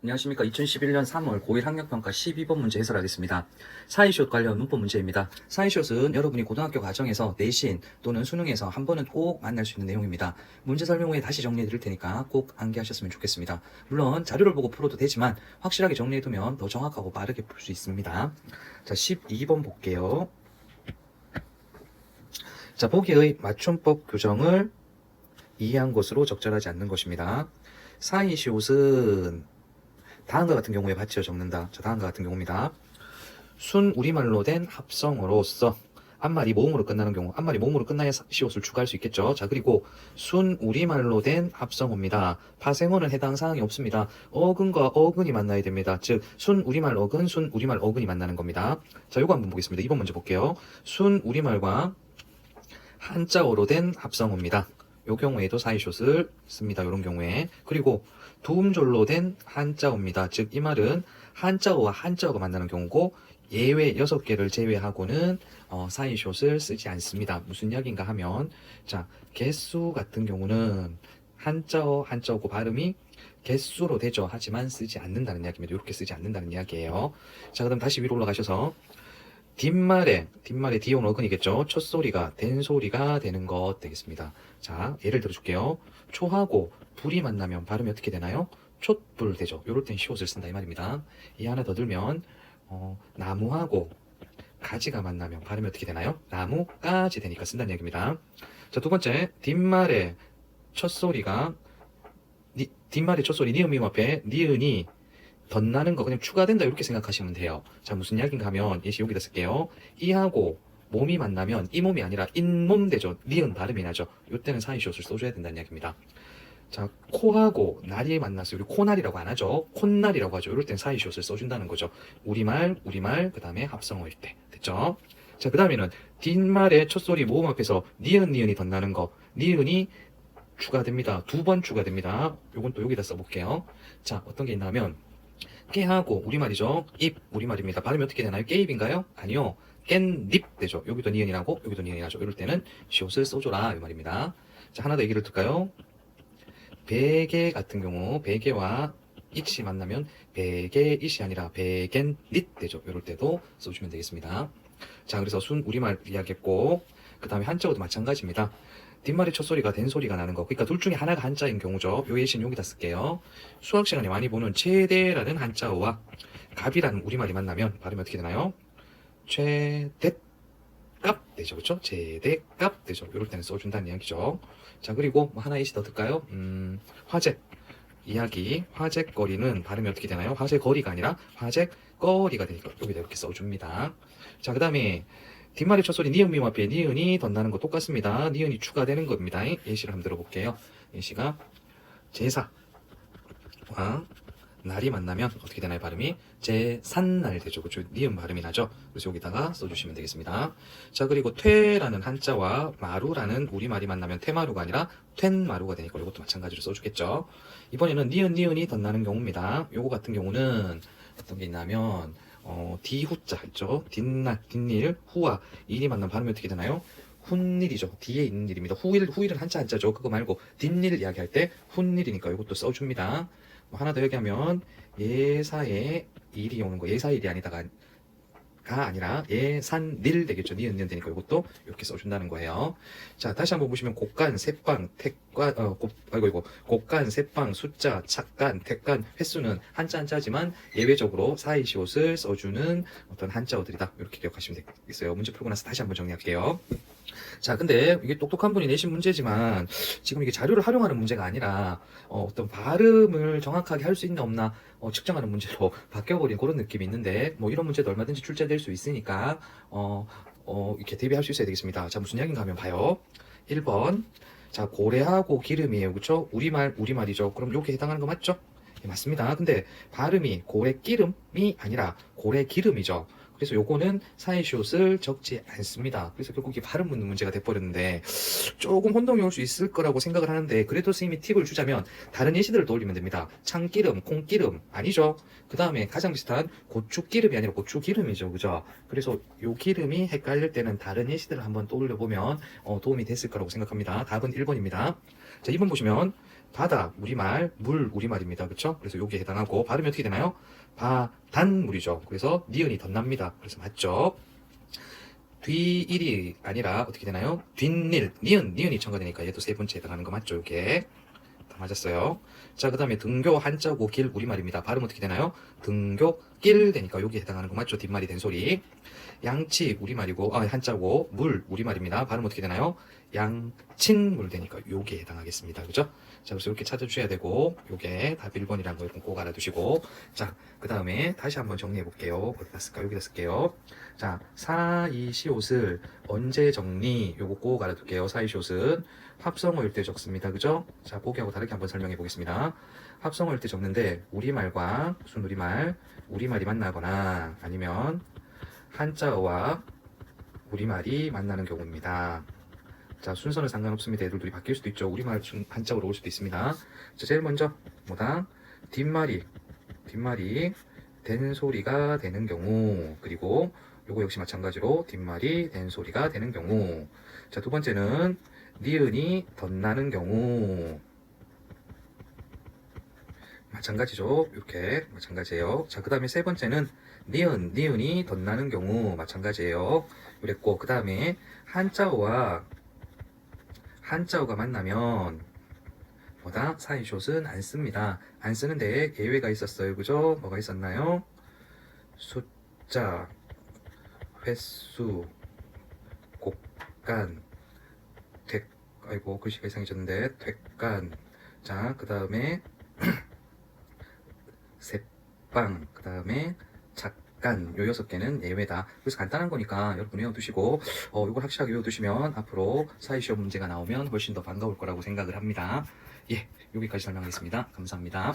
안녕하십니까. 2011년 3월 고1 학력평가 12번 문제 해설하겠습니다. 사이시옷 관련 문법 문제입니다. 사이시옷은 여러분이 고등학교 과정에서 내신 또는 수능에서 한 번은 꼭 만날 수 있는 내용입니다. 문제 설명 후에 다시 정리해 드릴 테니까 꼭 암기하셨으면 좋겠습니다. 물론 자료를 보고 풀어도 되지만 확실하게 정리해 두면 더 정확하고 빠르게 풀 수 있습니다. 자, 12번 볼게요. 자, 보기의 맞춤법 규정을 이해한 것으로 적절하지 않는 것입니다. 사이시옷은 다음과 같은 경우에 받쳐 적는다. 자, 다음과 같은 경우입니다. 순 우리말로 된 합성어로서 앞말이 모음으로 끝나는 경우, 앞말이 모음으로 끝나야 시옷을 추가할 수 있겠죠. 자, 그리고 순 우리말로 된 합성어입니다. 파생어는 해당 사항이 없습니다. 어근과 어근이 만나야 됩니다. 즉, 순 우리말 어근, 순 우리말 어근이 만나는 겁니다. 자, 요거 한번 보겠습니다. 2번 먼저 볼게요. 순 우리말과 한자어로 된 합성어입니다. 요 경우에도 사이숏을 씁니다. 요런 경우에. 그리고 두음절로 된 한자어입니다. 즉, 이 말은 한자어와 한자어가 만나는 경우고 예외 6개를 제외하고는 사이숏을 쓰지 않습니다. 무슨 이야기인가 하면, 자, 개수 같은 경우는 한자어, 한자어고 발음이 개수로 되죠. 하지만 쓰지 않는다는 이야기입니다. 이렇게 쓰지 않는다는 이야기예요. 자, 그럼 다시 위로 올라가셔서 뒷말에 디온 어근이겠죠. 첫소리가 된소리가 되는 것 되겠습니다. 자, 예를 들어줄게요. 초하고 불이 만나면 발음이 어떻게 되나요? 촛불 되죠. 요럴 땐 시옷을 쓴다 이 말입니다. 이 하나 더 들면 나무하고 가지가 만나면 발음이 어떻게 되나요? 나무까지 되니까 쓴다는 얘기입니다. 자, 두 번째, 뒷말에 첫소리가 뒷말에 첫소리 니은미음 앞에 니은이 덧나는 거 그냥 추가된다 이렇게 생각하시면 돼요. 자, 무슨 이야기인가 하면 예시 여기다 쓸게요. 이하고 몸이 만나면 이 몸이 아니라 잇몸 되죠. 니은 발음이 나죠. 이때는 사이시옷을 써줘야 된다는 이야기입니다. 자, 코하고 날이 만났어요. 우리 코날이라고 안 하죠. 콧날이라고 하죠. 이럴 땐 사이시옷을 써준다는 거죠. 우리말, 그 다음에 합성어일 때. 됐죠? 자, 그 다음에는 뒷말에 첫소리 모음 앞에서 니은이 덧나는 거. 니은이 추가됩니다. 2번 추가됩니다. 요건 또 여기다 써볼게요. 자, 어떤 게 있냐면 깨하고 우리말이죠. 입 우리말입니다. 발음이 어떻게 되나요? 깨입인가요? 아니요. 깻잎 되죠. 여기도 니은이 나고 여기도 니은이 나죠. 이럴 때는 시옷을 써줘라 이 말입니다. 자, 하나 더 얘기를 들까요? 베개 같은 경우 베개와 it이 만나면 베개 it이 아니라 베겐릿 되죠. 이럴 때도 써주면 되겠습니다. 자, 그래서 순 우리말 이야기했고 그 다음에 한자어도 마찬가지입니다. 뒷말에 첫소리가 된소리가 나는 거. 그러니까 둘 중에 하나가 한자인 경우죠. 요 예시는 여기다 쓸게요. 수학 시간에 많이 보는 최대라는 한자어와 갑이라는 우리말이 만나면 발음이 어떻게 되나요? 최대값 되죠. 그렇죠? 최대값 되죠. 이럴 때는 써준다는 이야기죠. 자, 그리고 뭐 하나 예시 더 들까요? 화재 이야기. 화재거리는 발음이 어떻게 되나요? 화재거리가 아니라 화재거리가 되니까 여기다 이렇게 써줍니다. 자, 그 다음에 뒷말의 첫소리 니은미음 앞에 니은이 덧나는 거 똑같습니다. 니은이 추가되는 겁니다. 예시를 한번 들어볼게요. 예시가 제사와 날이 만나면 어떻게 되나요? 발음이 제산날 되죠. 그렇죠? 니은 발음이 나죠. 그래서 여기다가 써주시면 되겠습니다. 자, 그리고 퇴라는 한자와 마루라는 우리말이 만나면 퇴마루가 아니라 툇마루가 되니까 이것도 마찬가지로 써주겠죠. 이번에는 니은이 덧나는 경우입니다. 요거 같은 경우는 어떤 게 있냐면 디후자 있죠. 뒷일, 후와 일이 만나면 발음이 어떻게 되나요? 훈일이죠. 뒤에 있는 일입니다. 후일은 한자죠. 그거 말고 뒷일 이야기할 때 훈일이니까 이것도 써줍니다. 뭐 하나 더 얘기하면 예사에 일이 오는 거. 예사일이 아니다가 아니라 예산일 되겠죠. 니은 되니까 이것도 이렇게 써준다는 거예요. 자, 다시 한번 보시면 곡간, 셋방, 택간, 곡간, 셋방, 숫자, 착간, 택간, 횟수는 한자지만 예외적으로 사이시옷을 써주는 어떤 한자어들이다. 이렇게 기억하시면 되겠어요. 문제 풀고 나서 다시 한번 정리할게요. 자, 근데 이게 똑똑한 분이 내신 문제지만 지금 이게 자료를 활용하는 문제가 아니라 어떤 발음을 정확하게 할 수 있나 없나 측정하는 문제로 바뀌어버린 그런 느낌이 있는데 뭐 이런 문제도 얼마든지 출제될 수 있으니까 이렇게 대비할 수 있어야 되겠습니다. 자, 무슨 이야기인가 하면 봐요. 1번. 자, 고래하고 기름이에요. 그쵸? 우리말이죠. 그럼 요게 해당하는 거 맞죠? 예, 맞습니다. 근데 발음이 고래기름이 아니라 고래기름이죠. 그래서 요거는 사이시옷을 적지 않습니다. 그래서 결국 이게 발음 묻는 문제가 돼버렸는데 조금 혼동이 올 수 있을 거라고 생각을 하는데 그래도 선생님이 팁을 주자면 다른 예시들을 떠올리면 됩니다. 참기름, 콩기름 아니죠. 그 다음에 가장 비슷한 고추기름이 아니라 고추기름이죠. 그죠? 그래서 요 기름이 헷갈릴 때는 다른 예시들을 한번 떠올려 보면 도움이 됐을 거라고 생각합니다. 답은 1번입니다. 자, 2번 보시면 바다 우리말, 물 우리말입니다. 그렇죠? 그래서 여기에 해당하고 발음이 어떻게 되나요? 바단물이죠. 그래서 니은이 덧납니다. 그래서 맞죠? 뒤일이 아니라 어떻게 되나요? 뒷일, 니은이 첨가되니까 얘도 세 번째 해당하는 거 맞죠? 이게 다 맞았어요. 자, 그 다음에 등교 한자고 길 우리말입니다. 발음 어떻게 되나요? 등교 길 되니까 여기에 해당하는 거 맞죠? 뒷말이 된 소리. 양치 우리말이고 한자고 물 우리말입니다. 발음 어떻게 되나요? 양친물 되니까 요게 해당하겠습니다. 그죠? 자, 그래서 이렇게 찾아주셔야 되고 요게 답 1번이라는 거 꼭 알아두시고 자, 그 다음에 다시 한번 정리해 볼게요. 어디다 쓸까? 여기다 쓸게요. 자, 사이시옷을 언제 정리? 요거 꼭 알아둘게요. 사이시옷은 합성어일 때 적습니다. 그죠? 자, 보기하고 다르게 한번 설명해 보겠습니다. 합성어일 때 적는데 우리말과 순우리말, 우리말이 만나거나 아니면 한자어와 우리말이 만나는 경우입니다. 자, 순서는 상관없습니다. 애들들이 바뀔 수도 있죠. 우리말 한자어로 올 수도 있습니다. 자, 제일 먼저 뭐다? 뒷말이 된 소리가 되는 경우, 그리고 요거 역시 마찬가지로 뒷말이 된 소리가 되는 경우. 자, 두 번째는 니은이 덧나는 경우. 마찬가지죠. 이렇게 마찬가지예요. 자, 그 다음에 세 번째는 니은이 덧나는 경우 마찬가지예요. 그랬고, 그 다음에 한자어가 만나면 뭐다? 사이숏은 안 씁니다. 안 쓰는데 예외가 있었어요. 그죠? 뭐가 있었나요? 숫자, 횟수, 곡간, 아이고 글씨가 이상해졌는데 뎃간. 자, 그 다음에 새빵, 그 다음에 작간, 요 6개는 예외다. 그래서 간단한 거니까 여러분 외워두시고 이걸 확실하게 외워두시면 앞으로 사회시험 문제가 나오면 훨씬 더 반가울 거라고 생각을 합니다. 예, 여기까지 설명하겠습니다. 감사합니다.